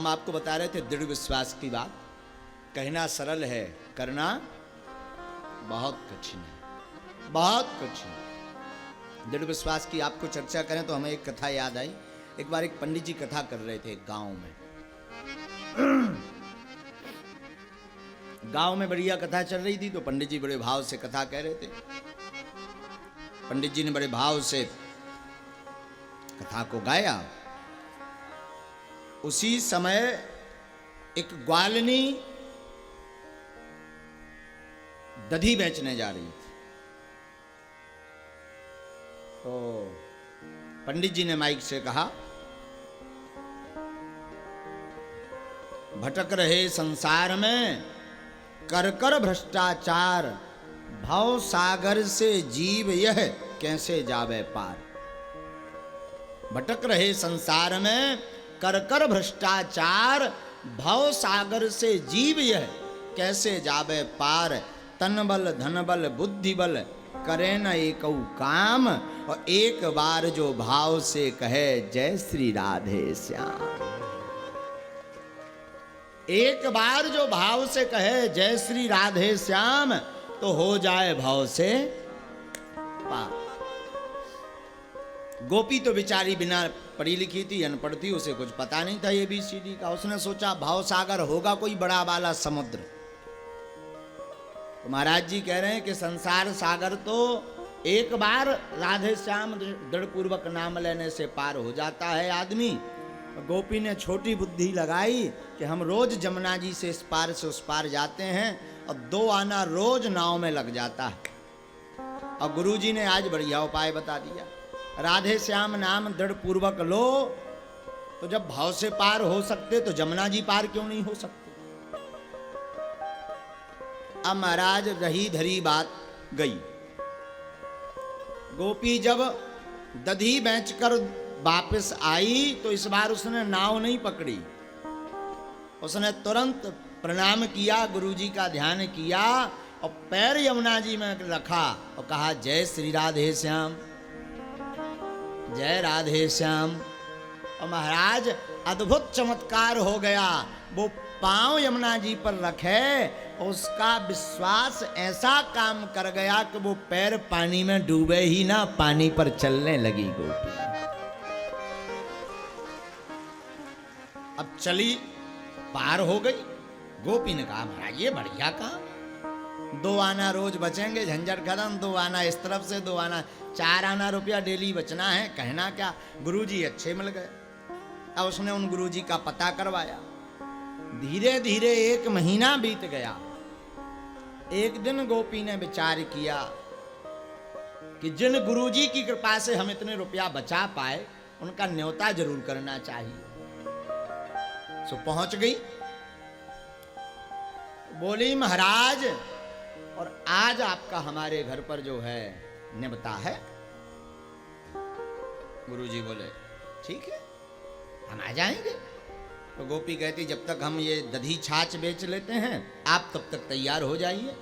हम आपको बता रहे थे दृढ़ विश्वास की बात। कहना सरल है, करना बहुत कठिन है, बहुत कठिन। दृढ़ विश्वास की आपको चर्चा करें तो हमें एक कथा याद आई। एक बार एक पंडित जी कथा कर रहे थे एक गांव में। गांव में बढ़िया कथा चल रही थी तो पंडित जी बड़े भाव से कथा कह रहे थे। पंडित जी ने बड़े भाव से कथा को गाया। उसी समय एक ग्वालनी दधी बेचने जा रही थी। तो पंडित जी ने माइक से कहा, भटक रहे संसार में कर कर भ्रष्टाचार, भव सागर से जीव यह कैसे जावे पार। भटक रहे संसार में कर कर भ्रष्टाचार, भव सागर से जीव यह कैसे जावे पार। तन बल धन बल बुद्धि बल करे न एकौ काम, और एक बार जो भाव से कहे जय श्री राधे श्याम। एक बार जो भाव से कहे जय श्री राधे श्याम तो हो जाए भाव से पार। गोपी तो बेचारी बिना पढ़ी लिखी थी, अनपढ़ थी, उसे कुछ पता नहीं था ABCD का। उसने सोचा भाव सागर होगा कोई बड़ा वाला समुद्र। तो महाराज जी कह रहे हैं कि संसार सागर तो एक बार राधे श्याम दृढ़ पूर्वक नाम लेने से पार हो जाता है आदमी। गोपी ने छोटी बुद्धि लगाई कि हम रोज जमुना जी से इस पार से उस पार जाते हैं और 2 आना रोज नाव में लग जाता है। और गुरु जी ने आज बढ़िया उपाय बता दिया, राधे श्याम नाम दृढ़ पूर्वक लो तो जब भाव से पार हो सकते तो जमुना जी पार क्यों नहीं हो सकते। अब महाराज रही धरी बात गई। गोपी जब दधी बेचकर वापस आई तो इस बार उसने नाव नहीं पकड़ी। उसने तुरंत प्रणाम किया, गुरुजी का ध्यान किया और पैर यमुना जी में रखा और कहा जय श्री राधे श्याम, जय राधे श्याम। और महाराज अद्भुत चमत्कार हो गया। वो पांव यमुना जी पर रखे और उसका विश्वास ऐसा काम कर गया कि वो पैर पानी में डूबे ही ना, पानी पर चलने लगी गोपी। अब चली पार हो गई। गोपी ने कहा महाराज ये बढ़िया काम, 2 आना रोज बचेंगे, झंझट खत्म। 2 आना इस तरफ से 2 आना, 4 आना रुपया डेली बचना है। कहना क्या, गुरुजी अच्छे मिल गए। अब उसने उन गुरुजी का पता करवाया। धीरे धीरे 1 महीना बीत गया। एक दिन गोपी ने विचार किया कि जिन गुरुजी की कृपा से हम इतने रुपया बचा पाए उनका न्योता जरूर करना चाहिए। सो पहुंच गई, बोली महाराज और आज आपका हमारे घर पर जो है निमता है। गुरुजी बोले ठीक है हम आ जाएंगे। तो गोपी कहती जब तक हम ये दधी छाछ बेच लेते हैं आप तब तक तैयार हो जाइए।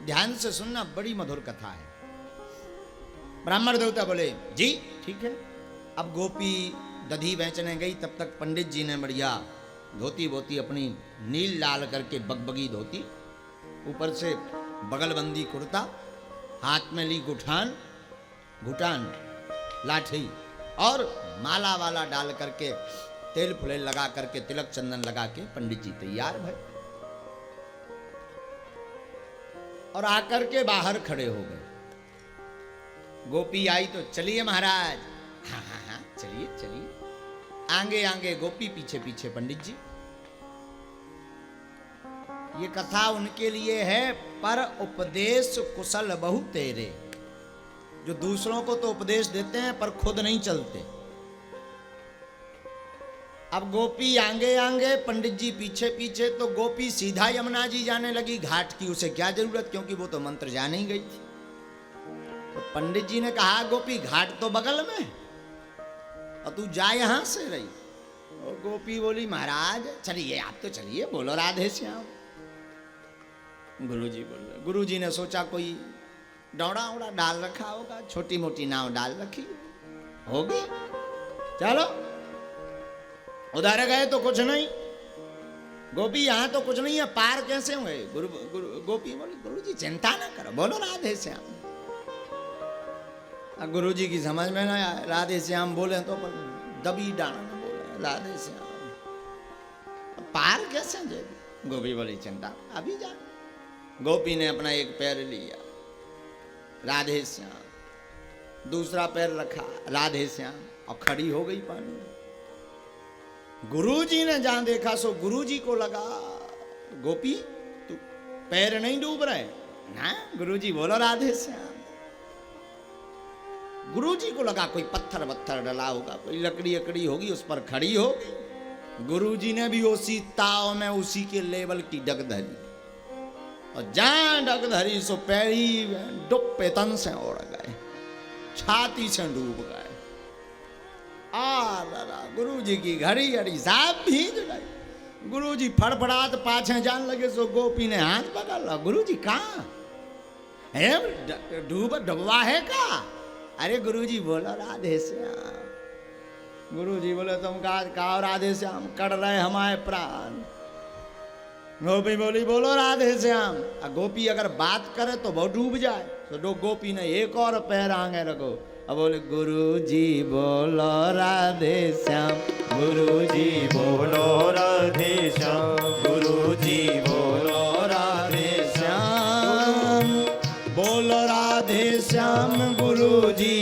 ध्यान से सुनना, बड़ी मधुर कथा है। ब्राह्मण देवता बोले जी ठीक है। अब गोपी दधी बेचने गई, तब तक पंडित जी ने बढ़िया धोती बोती अपनी नील लाल करके बगबगी धोती, ऊपर से बगलबंदी कुर्ता, हाथ में ली घुटान लाठी और माला वाला डाल करके तेल फुले लगा करके तिलक चंदन लगा के पंडित जी तैयार भय और आकर के बाहर खड़े हो गए। गोपी आई तो चलिए महाराज। हाँ हाँ हाँ चलिए चलिए। आगे आगे गोपी, पीछे पीछे पंडित जी। ये कथा उनके लिए है पर उपदेश कुशल बहु तेरे, जो दूसरों को तो उपदेश देते हैं पर खुद नहीं चलते। अब गोपी आगे आगे, पंडित जी पीछे पीछे। तो गोपी सीधा यमुना जी जाने लगी घाट की। उसे क्या जरूरत, क्योंकि वो तो मंत्र जाने ही गई थी। तो पंडित जी ने कहा गोपी घाट तो बगल में और तू जा यहां से रही। और गोपी बोली महाराज चलिए आप तो चलिए, बोलो राधे श्याम। गुरुजी बोले, गुरुजी ने सोचा कोई डौड़ा उड़ा डाल रखा होगा, छोटी मोटी नाव डाल रखी होगी, चलो। उधर गए तो कुछ नहीं, गोपी यहाँ तो कुछ नहीं है, पार कैसे हुए? गोपी बोली गुरु जी चिंता ना करो, बोलो राधे श्याम। गुरु जी की समझ में ना आए, राधे श्याम बोले तो पर दबी डांड बोले राधे श्याम, पार कैसे जाए? गोपी बोली चिंता अभी जा। गोपी ने अपना एक पैर लिया राधे श्याम, दूसरा पैर रखा राधे श्याम और खड़ी हो गई पानी में। गुरुजी ने जहां देखा सो गुरुजी को लगा गोपी तू पैर नहीं डूब रहे ना? गुरुजी बोलो राधे श्याम। गुरुजी को लगा कोई पत्थर वत्थर डला होगा, कोई लकड़ी अकड़ी होगी, उस पर खड़ी हो। गुरुजी ने भी उसी ताव में उसी के लेवल की डग धरी और जहां डग धरी सो पैरी डुप्पे तन से उड़ गए, छाती से डूब गए। गुरुजी की घड़ी घड़ी साहब भीग गई। गुरुजी फड़फड़ात पाछे जान लगे सो गोपी ने हाथ पकड़ ला। गुरुजी कहाँ है? डूबा है का? अरे गुरुजी बोलो राधे श्याम। गुरुजी बोले तुम कहा राधे श्याम, कट रहे हमारे प्राण। गोपी बोली बोलो राधे श्याम। गोपी अगर बात करे तो वो डूब जाए, तो गोपी ने एक और पैर आगे रखो। अब बोले गुरुजी बोलो राधे श्याम, गुरुजी बोलो राधे श्याम, गुरुजी बोलो राधे श्याम, बोलो राधे श्याम गुरुजी,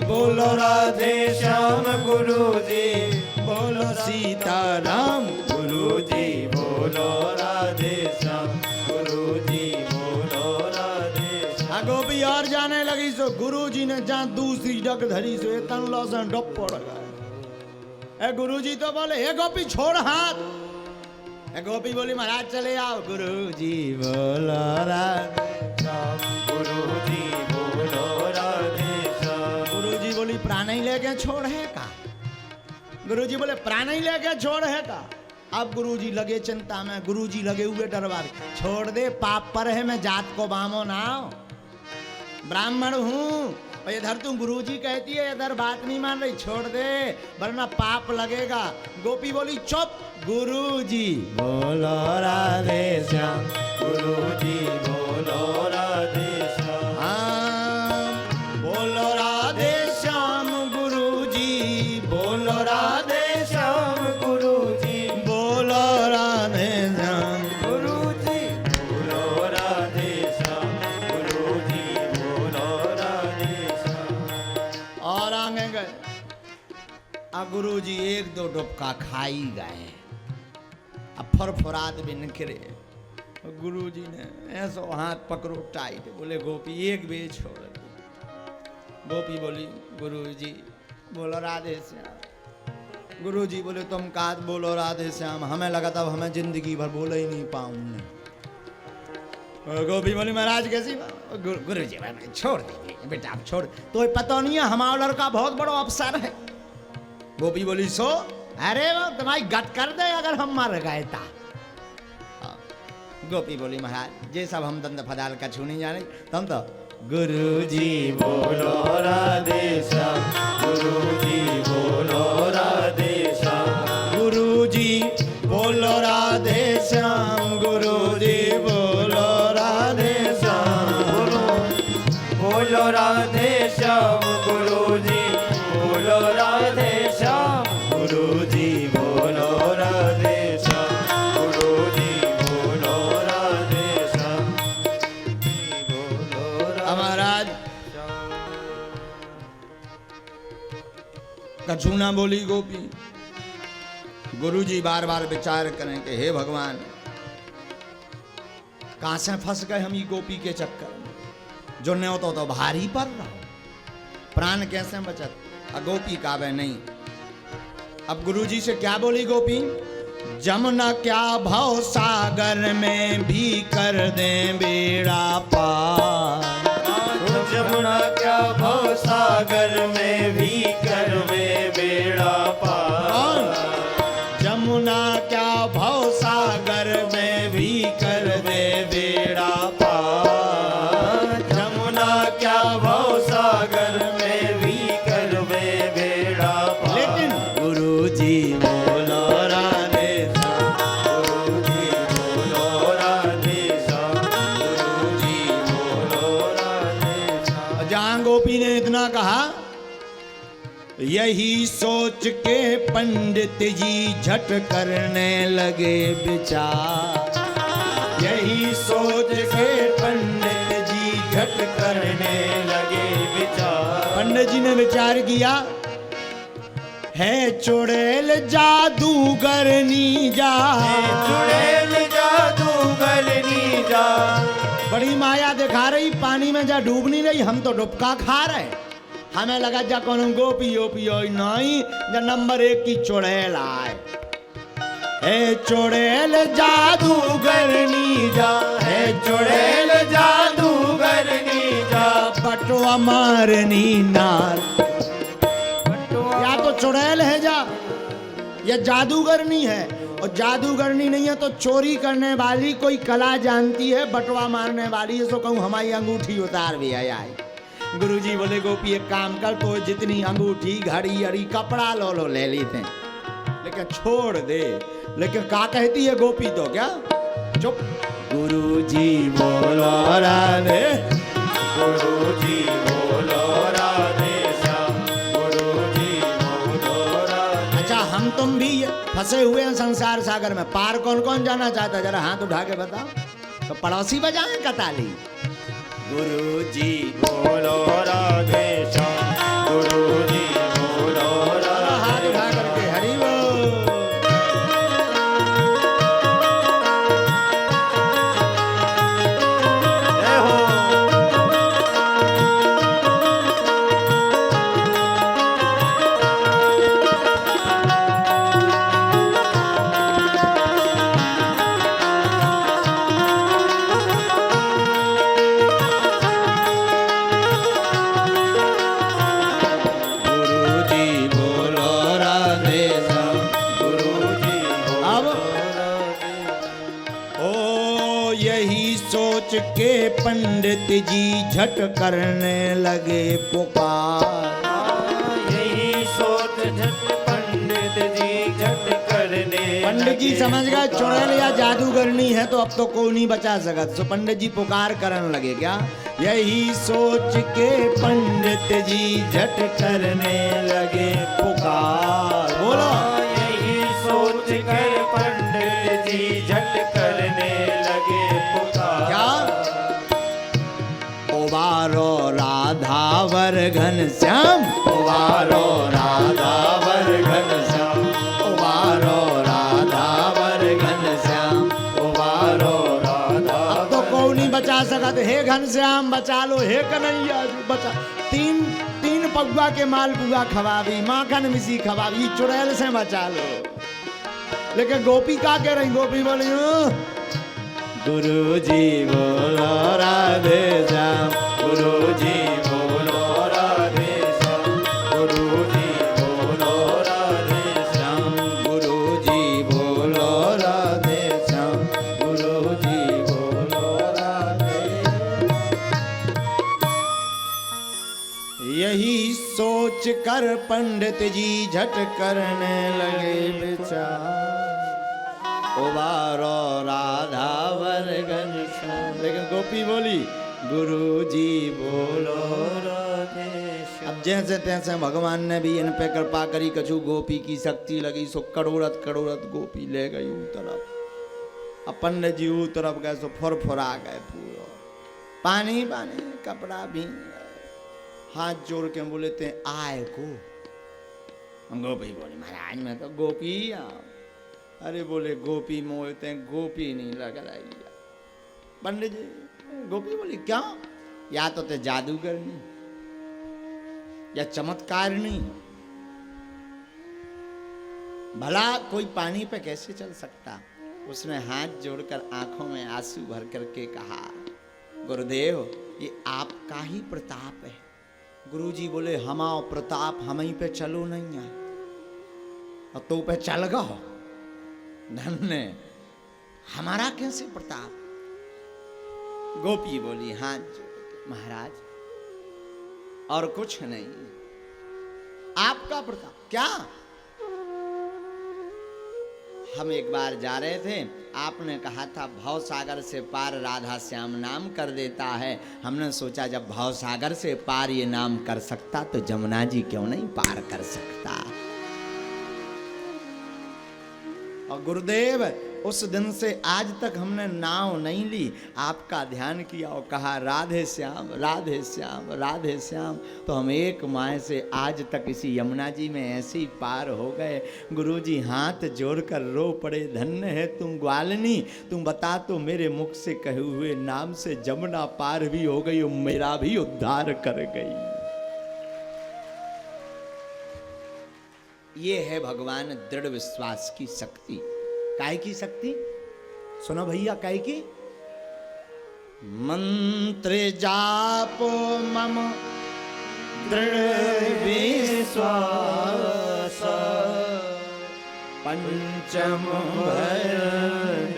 बोलो राधे श्याम गुरुजी, बोलो सीताराम गुरुजी, बोलो राधे श्याम गुरुजी, बोलो राधे श्याम। गोपी और जाने लगी सो गुरुजी ने जहां दूसरी डग धरी सो तन लौसन डप पड़ गए। ए गुरुजी तो बोले हे गोपी छोड़ हाथ। ए गोपी बोली महाराज चले आओ। गुरुजी बोलो राधे श्याम, गुरुजी बोलो राधे श्याम। गुरुजी बोली प्राण ही लेके छोड़ है का? गुरुजी बोले प्राण ही लेके छोड़ है का? अब गुरुजी लगे चिंता में, गुरुजी लगे हुए डरवा, छोड़ दे पाप पर है, मैं जात को बामो ना ब्राह्मण हूँ। और इधर तुम गुरुजी कहती है, इधर बात नहीं मान रही, छोड़ दे वरना पाप लगेगा। गोपी बोली चुप। गुरुजी बोलो राधे श्याम, गुरुजी बोलो राधे श्याम, बोलो राधे श्याम गुरुजी, बोलो राधे श्याम गुरुजी, बोलो राधे श्याम गुरुजी, बोलो राधे श्याम गुरुजी, बोलो राधे श्याम। और आगे गए। गुरुजी एक दो डुबका खाई गए, अब फरफरात भी निकले। गुरुजी ने ऐसा हाथ पकड़ो टाइट, बोले गोपी एक भी छोड़ दो। गोपी बोली गुरुजी बोलो राधे श्याम। गुरुजी बोले तुम काज बोलो राधे श्याम, हमें लगा था हमें जिंदगी भर बोले ही नहीं पाऊंगे। गोपी बोली महाराज कैसी? गुरुजी छोड़ दीजिए बेटा, आप छोड़, तो पता नहीं है हमारा लड़का बहुत बड़ा अफसर है। गोपी बोली सो अरे वो तुम्हारी गट कर दे अगर हम मर गए था। गोपी बोली महाराज ये सब हम दंड फदाल का छू नहीं जाने, तुम तो गुरुजी बोलो राधे श्याम, गुरुजी बोलो राधे श्याम, गुरुजी बोलो राधे श्याम, गुरुजी बोलो राधे श्याम, बोलो राधे श्याम गुरुजी, बोलो राधे श्याम गुरुजी, बोलो राधे श्याम गुरुजी, बोलो राधे श्याम, बोलो महाराज। कछु ना बोली गोपी। गुरुजी बार बार विचार करें कि हे भगवान कहां से फंस गए हम ये गोपी के चक्कर में, जो न हो तो भारी पड़ रहा हो, प्राण कैसे बचत। गोपी काबे नहीं। अब गुरुजी से क्या बोली गोपी? जमुना क्या भव सागर में भी कर दे बेड़ा पार, जमुना क्या भव सागर में भी कर दे बेड़ा पार, जमुना क्या भव सागर में भी कर दे बेड़ा पार, जमुना क्या भव सागर में भी कर दे बेड़ा पार। लेकिन गुरुजी बोलो राधे श्याम, गुरुजी कहा, यही सोच के पंडित जी झट करने लगे विचार। यही सोच के पंडित जी झट करने लगे विचार। पंडित जी ने विचार किया, है चुड़ैल जादूगरनी जा, चुड़ैल जादूगरनी जा, बड़ी माया दिखा रही, पानी में जा डूब नहीं रही, हम तो डुबका खा रहे। हमें लगा जा कौन गोपी ओपी हो नहीं, जा नंबर 1 की चुड़ैल आए। है चुड़ैल जादूगरनी जा, है चुड़ैल जादूगरनी जा, बटवा मारनी नार। या तो चुड़ैल है जा, या जादूगरनी है, और जादूगरनी नहीं है तो चोरी करने वाली कोई कला जानती है, बटवा मारने वाली है। सो कहूँ हमारी अंगूठी उतार भी आई। गुरुजी बोले, गोपी एक काम कर, तो जितनी अंगूठी घड़ी अड़ी कपड़ा लो लो ले लेते हैं, लेकिन छोड़ दे। लेकिन का कहती है गोपी तो क्या, चुप। गुरुजी बोलो राधे, गुरुजी बोलो राधे श्याम, गुरुजी बोलो राधे। अच्छा, हम तुम भी फंसे हुए हैं संसार सागर में, पार कौन कौन जाना चाहता है, जरा हाथ उठा के बताओ। तो पड़ोसी बजाएं कताली। गुरुजी बोलो राधे श्याम, गुरुजी बोलो राधे। हाथ उठा करके हरि बोल। जय हो। सोच के पंडित जी झट करने लगे पुकार। यही सोच झट पंडित जी झट करने। पंडित जी समझ गए चुड़ैल या जादूगरनी है तो अब तो कोई नहीं बचा सकत। सो पंडित जी पुकार करने लगे क्या, यही सोच के पंडित जी झट करने लगे पुकार। बोलो, यही सोच कर पंडित जी झट करने लगे पुकार। क्या उबारो राधावर घनश्याम, उबारो राधावर घनश्याम, उबारो राधावर घनश्याम, उबारो राधा। अब तो कोई नहीं बचा सकत। हे घनश्याम बचा लो, हे कन्हैया बचा। तीन पगुआ के मालपुआ खवावी, माखन मिसी खवावी, चुड़ैल से बचा लो। लेकिन गोपी का कह रही, गोपी बोली गुरुजी बोलो राधे श्याम, गुरुजी बोलो राधे श्याम, गुरुजी बोलो राधे श्याम, गुरुजी बोलो राधे श्याम, गुरुजी बोलो राधे। यही सोच कर पंडित जी झट करने लगे विचार। उबारो राधावर घनश्याम। लेकिन गोपी बोली गुरुजी बोलो राधे श्याम। अब जैसे तैसे भगवान ने भी इन पे कृपा करी, कछु गोपी की शक्ति लगी, सो करोड़त करोड़त गोपी ले गई ऊ तरफ। अब पंडित जी ऊ तरफ गए, सो फुरफुरा गए पूरा, पानी पानी कपड़ा भी। हाथ जोड़ के बोले थे आए को। गोपी बोली महाराज मैं तो गोपी आओ। अरे बोले गोपी मोलते हैं, गोपी नहीं लग रही। पंडित जी, गोपी बोली क्या, या तो ते जादूगर नहीं या चमत्कार नहीं, भला कोई पानी पे कैसे चल सकता। उसने हाथ जोड़कर आंखों में आंसू भर करके कहा, गुरुदेव ये आपका ही प्रताप है। गुरुजी बोले हमाओ प्रताप, हम ही पे चलो नहीं है और तू पे चल गो धन्य, हमारा कैसे प्रताप। गोपी बोली हाथ जोड़ के महाराज और कुछ नहीं, आपका प्रताप। क्या, हम एक बार जा रहे थे आपने कहा था भव सागर से पार राधा श्याम नाम कर देता है। हमने सोचा जब भव सागर से पार ये नाम कर सकता तो जमुना जी क्यों नहीं पार कर सकता। और गुरुदेव उस दिन से आज तक हमने नाव नहीं ली, आपका ध्यान किया और कहा राधे श्याम राधे श्याम राधे श्याम, तो हम एक माह से आज तक इसी यमुना जी में ऐसे ही पार हो गए। गुरुजी हाथ जोड़कर रो पड़े, धन्य है तुम ग्वालिनी, तुम बता तो मेरे मुख से कहे हुए नाम से जमुना पार भी हो गई और मेरा भी उद्धार कर गई। ये है भगवान दृढ़ विश्वास की शक्ति। काय की शक्ति सुनो भैया, काय की? मंत्र जापो मम दृढ़ विश्वास पंचम भरण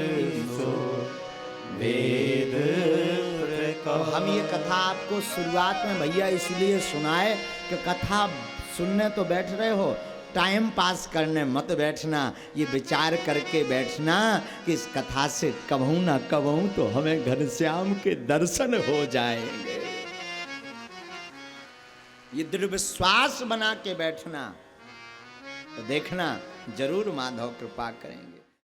सो वेद प्रकाश। हम ये कथा आपको शुरुआत में भैया इसलिए सुनाए कि कथा सुनने तो बैठ रहे हो, टाइम पास करने मत बैठना, ये विचार करके बैठना कि इस कथा से कबहू ना कबहू तो हमें घनश्याम के दर्शन हो जाएंगे। ये दृढ़ विश्वास बना के बैठना, तो देखना जरूर माधव कृपा करेंगे।